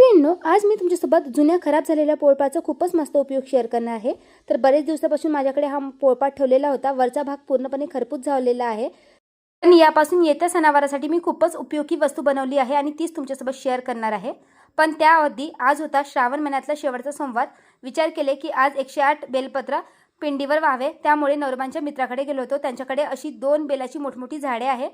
मैत्रिणींनो, आज मी तुमच्यासोबत जुन्या खराब झालेल्या पोळपाटचा खूपच मस्त उपयोग शेअर करणार आहे। तर बरेच दिवसापासून माझ्याकडे हा पोळपाट ठेवलेला होता। वरचा भाग पूर्णपणे खरपूस झालेला आहे। पण यापासून येत्या सणावारासाठी मी खूपच उपयोगी वस्तू बनवली आहे आणि तीच तुमच्यासोबत शेअर करणार आहे। पण त्याआधी आज होता श्रावण महिन्यातला शेवटचा सोमवार। विचार केले की आज 108 बेलपत्र पिंडीवर व्हावे, त्यामुळे नवरबांच्या मित्राकडे गेलो होतो। त्यांच्याकडे अशी 2 बेलाची मोठमोठी झाडे आहे।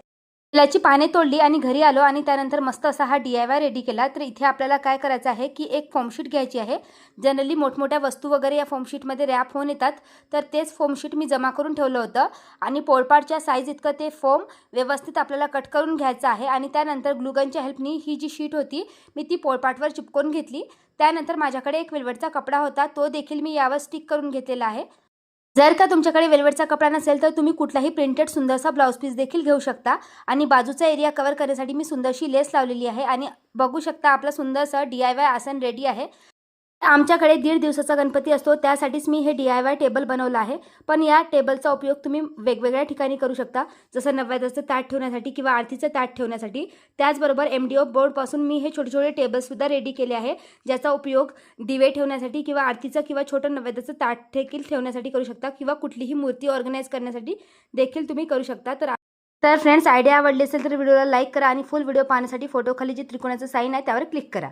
बेलाची पाने तोडली आणि घरी आलो आणि त्यानंतर मस्त असा हा DIY रेडी केला। तर इथे आपल्याला काय करायचं आहे की एक फोम शीट घ्यायची आहे। जनरली मोठमोठ्या वस्तू वगैरे या फोम शीटमध्ये रॅप होऊन येतात, तर तेच फोम शीट मी जमा करून ठेवलं होतं आणि पोळपाटच्या साईज इतकं ते फोम व्यवस्थित आपल्याला कट करून घ्यायचं आहे आणि त्यानंतर ग्लूगनच्या हेल्पनी ही जी शीट होती मी ती पोळपाटवर चिपकवून घेतली। त्यानंतर माझ्याकडे एक वेल्वेटचा कपडा होता, तो देखील मी यावर स्टिक करून घेतलेला आहे। जर का तुमच्याकडे वेल्वेटचा कपडा नसेल तर तुम्ही कुठलाही प्रिंटेड सुंदरसा ब्लाउज पीस देखील घेऊ शकता आणि बाजूचा एरिया कव्हर करण्यासाठी मी सुंदरशी लेस लावलेली आहे आणि बघू शकता आपला सुंदरसा DIY आसन रेडी आहे। आमच्याकडे 1.5 दिवसाचा गणपती असतो, त्यासाठीच मी हे DIY टेबल बनवलं आहे। पण या टेबलचा उपयोग तुम्ही वेगवेगळ्या ठिकाणी करू शकता, जसं नैवेद्याचं ताट ठेवण्यासाठी किंवा आरतीचं ताट ठेवण्यासाठी। त्याचबरोबर MDF बोर्डपासून मी हे छोटे छोटे टेबलसुद्धा रेडी केले आहे, ज्याचा उपयोग दिवे ठेवण्यासाठी किंवा आरतीचं किंवा छोटं नैवेद्याचं ताट देखील ठेवण्यासाठी करू शकता किंवा कुठलीही मूर्ती ऑर्गनाइज करण्यासाठी देखील तुम्ही करू शकता। तर फ्रेंड्स, आयडिया आवडली असेल तर व्हिडिओला लाईक करा आणि फुल व्हिडिओ पाहण्यासाठी फोटोखाली जे त्रिकोणाचं साइन आहे त्यावर क्लिक करा।